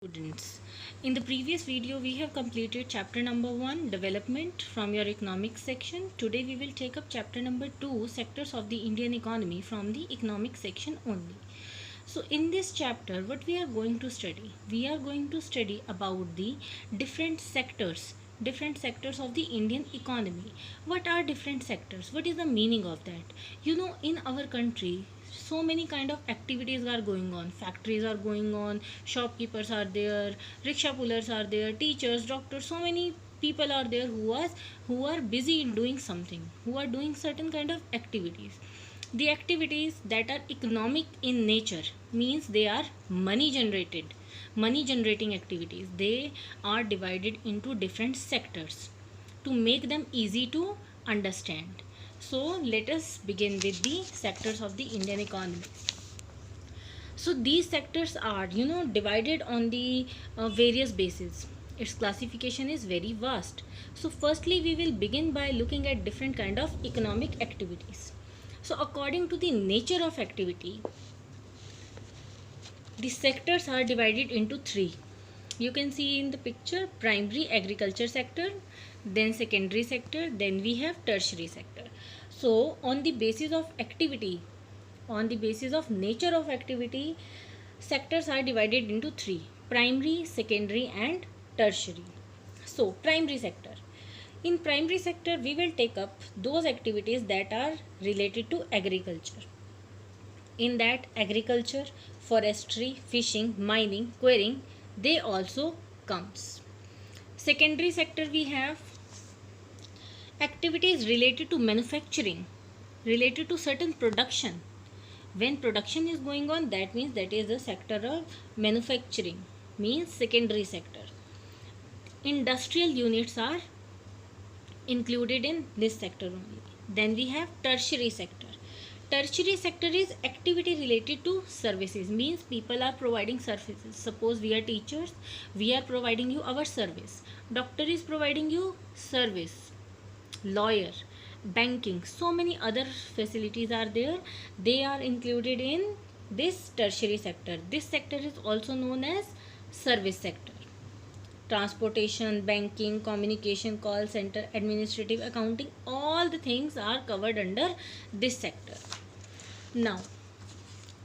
Students, in the previous video we have completed chapter number 1 development from your economics section. Today we will take up chapter number 2 sectors of the Indian economy from the economics section only. So in this chapter what we are going to study? We are going to study about the different sectors of the Indian economy. What are different sectors? What is the meaning of that? In our country so many kind of activities are going on. Factories are going on, shopkeepers are there, rickshaw pullers are there, teachers, doctors, so many people are there who are busy in doing something, who are doing certain kind of activities. The activities that are economic in nature means they are money generating activities. They are divided into different sectors to make them easy to understand. So let us begin with the sectors of the Indian economy. So these sectors are divided on the various bases. Its classification is very vast. So firstly we will begin by looking at different kind of economic activities. So according to the nature of activity, the sectors are divided into three. You can see in the picture: primary agriculture sector, then secondary sector, then we have tertiary sector. So on the basis of activity, on the basis of nature of activity, sectors are divided into three: primary, secondary and tertiary. So primary sector, in primary sector we will take up those activities that are related to agriculture. In that, agriculture, forestry, fishing, mining, quarrying, they also comes. Secondary sector we have activities related to manufacturing, related to certain production. When production is going on, that means that is the sector of manufacturing, means secondary sector. Industrial units are included in this sector only. Then we have tertiary sector. Tertiary sector is activity related to services, means people are providing services. Suppose we are teachers, we are providing you our service. Doctor is providing you service. Lawyer, banking, so many other facilities are there. They are included in this tertiary sector. This sector is also known as service sector. Transportation, banking, communication, call center, administrative, accounting, all the things are covered under this sector. Now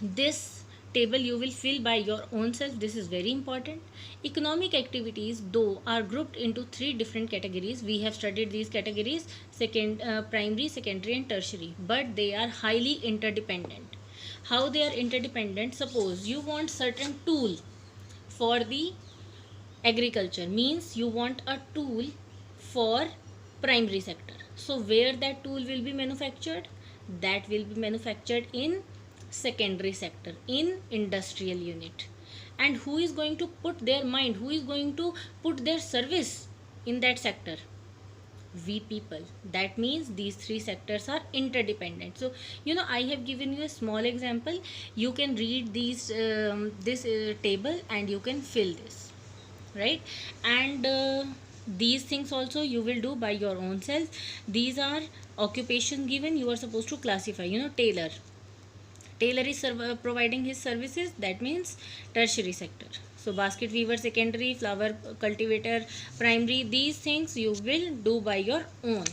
this table you will fill by your own self. This is very important. Economic activities though are grouped into three different categories. We have studied these categories: primary, secondary and tertiary, but they are highly interdependent. How they are interdependent? Suppose you want certain tool for the agriculture, means you want a tool for primary sector. So where that tool will be manufactured? That will be manufactured in secondary sector, in industrial unit. And who is going to put their mind, who is going to put their service in that sector? We people. That means these three sectors are interdependent. So I have given you a small example. You can read this table and you can fill this, right? And these things also you will do by your own self. These are occupation given, you are supposed to classify. Tailor is providing his services, that means tertiary sector. So basket weaver secondary, flower cultivator primary. These things you will do by your own.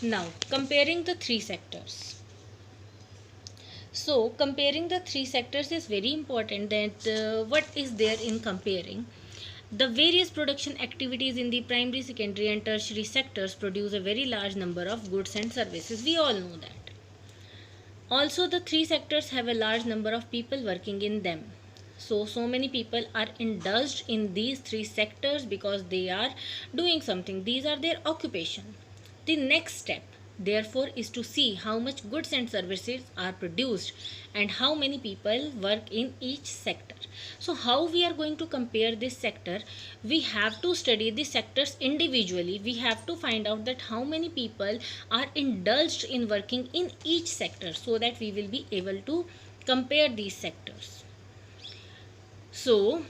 Now comparing the three sectors. So comparing the three sectors is very important. That what is there in comparing? The various production activities in the primary, secondary and tertiary sectors produce a very large number of goods and services. We all know that. Also the three sectors have a large number of people working in them. So many people are indulged in these three sectors because they are doing something. These are their occupation. The next step, therefore, is to see how much goods and services are produced and how many people work in each sector. So how we are going to compare this sector? We have to study the sectors individually. We have to find out that how many people are indulged in working in each sector, so that we will be able to compare these sectors. So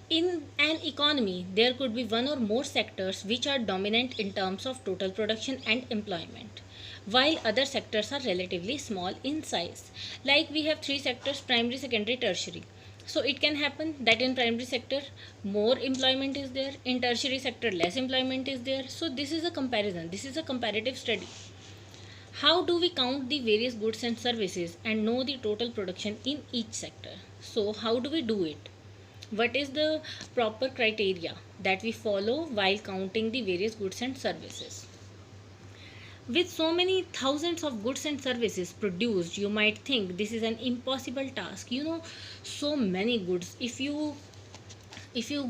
in an economy, there could be one or more sectors which are dominant in terms of total production and employment. while other sectors are relatively small in size. Like we have three sectors: primary, secondary, tertiary. So it can happen that in primary sector more employment is there, in tertiary sector less employment is there. So this is a comparison, this is a comparative study. How do we count the various goods and services and know the total production in each sector? So how do we do it? What is the proper criteria that we follow while counting the various goods and services? With so many thousands of goods and services produced, you might think this is an impossible task. So many goods. If you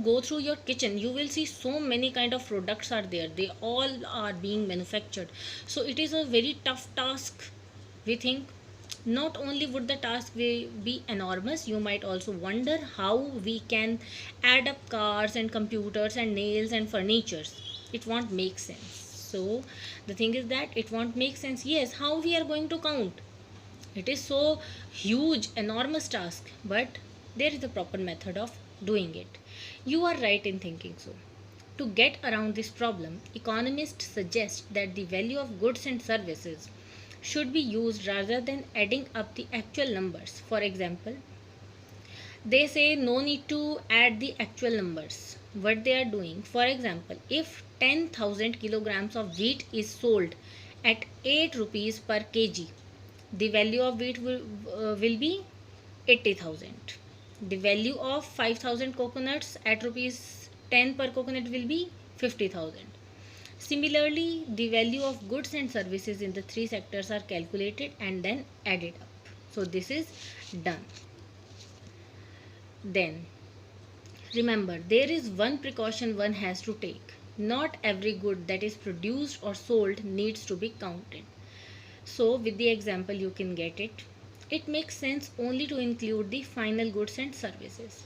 go through your kitchen, you will see so many kind of products are there. They all are being manufactured. So it is a very tough task. We think not only would the task be enormous, you might also wonder how we can add up cars and computers and nails and furnitures. It won't make sense. So the thing is that it won't make sense. Yes, how we are going to count? It is so huge, enormous task, but there is a proper method of doing it. You are right in thinking so. To get around this problem, economists suggest that the value of goods and services should be used rather than adding up the actual numbers. For example, they say no need to add the actual numbers. What they are doing, for example, if 10,000 kilograms of wheat is sold at 8 rupees per kg, the value of wheat will be 80,000. The value of 5,000 coconuts at rupees 10 per coconut will be 50,000. Similarly, the value of goods and services in the three sectors are calculated and then added up. So this is done. Then remember, there is one precaution one has to take. Not every good that is produced or sold needs to be counted. So with the example you can get it. It makes sense only to include the final goods and services.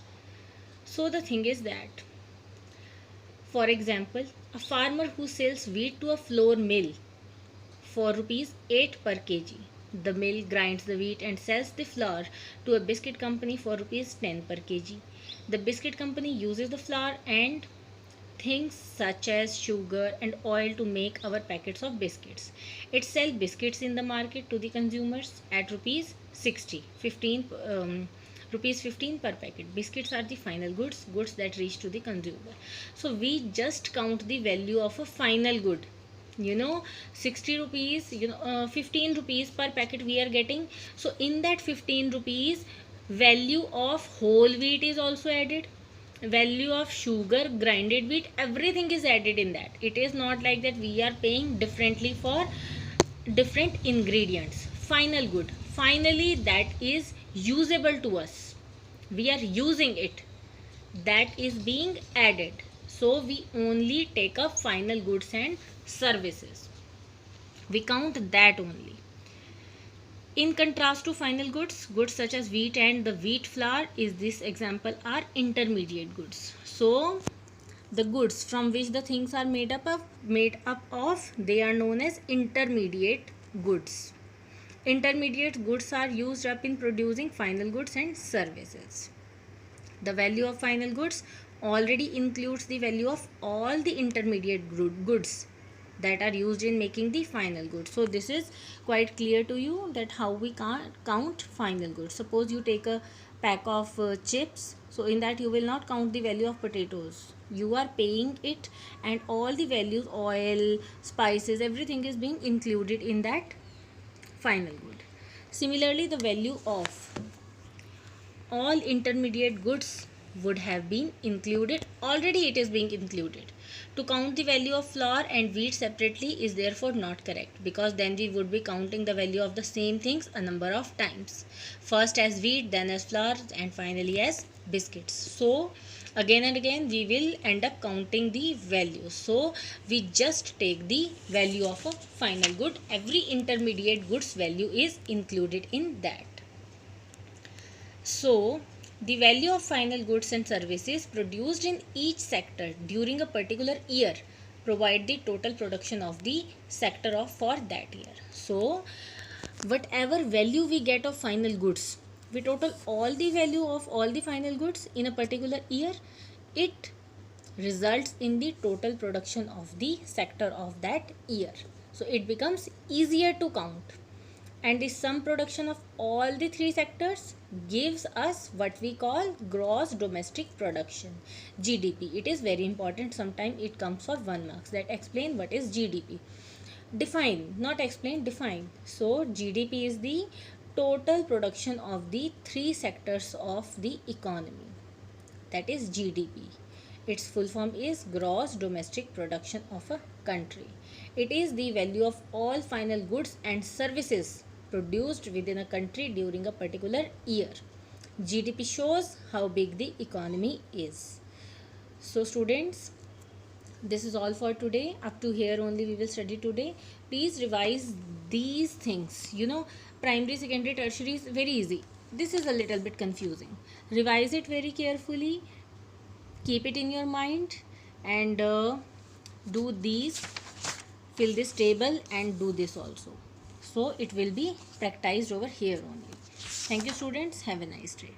So the thing is that, for example, a farmer who sells wheat to a flour mill for rupees 8 per kg. The mill grinds the wheat and sells the flour to a biscuit company for rupees 10 per kg. The biscuit company uses the flour and things such as sugar and oil to make our packets of biscuits. It sells biscuits in the market to the consumers at rupees 60, 15 rupees 15 per packet. Biscuits are the final goods that reach to the consumer. So we just count the value of a final good. 60 rupees, 15 rupees per packet we are getting. So in that 15 rupees, value of whole wheat is also added, value of sugar, grinded wheat, everything is added in that. It is not like that we are paying differently for different ingredients. Final good, finally that is usable to us, we are using it, that is being added. So we only take up final goods and services, we count that only. In contrast to final goods, goods such as wheat and the wheat flour is this example are intermediate goods. So the goods from which the things are made up of, they are known as intermediate goods. Intermediate goods are used up in producing final goods and services. The value of final goods already includes the value of all the intermediate goods that are used in making the final good. So this is quite clear to you that how we count final goods. Suppose you take a pack of chips, so in that you will not count the value of potatoes, you are paying it, and all the values, oil, spices, everything is being included in that final good. Similarly, the value of all intermediate goods would have been included, already it is being included. To count the value of flour and wheat separately is therefore not correct, because then we would be counting the value of the same things a number of times, first as wheat, then as flour, and finally as biscuits. So again and again we will end up counting the values. So we just take the value of a final good, every intermediate goods value is included in that. So the value of final goods and services produced in each sector during a particular year provide the total production of the sector for that year. So whatever value we get of final goods, we total all the value of all the final goods in a particular year, it results in the total production of the sector of that year. So it becomes easier to count. And the sum production of all the three sectors gives us what we call gross domestic production, GDP. It is very important. Sometimes it comes for 1 marks, that explain what is GDP. Define, not explain, define. So GDP is the total production of the three sectors of the economy, that is GDP. Its full form is gross domestic production of a country. It is the value of all final goods and services produced within a country during a particular year. GDP shows how big the economy is. So students, this is all for today. Up to here only we will study today. Please revise these things. Primary, secondary, tertiary is very easy. This is a little bit confusing. Revise it very carefully, keep it in your mind, and do these, fill this table and do this also, so it will be practiced over here only. Thank you students, have a nice day.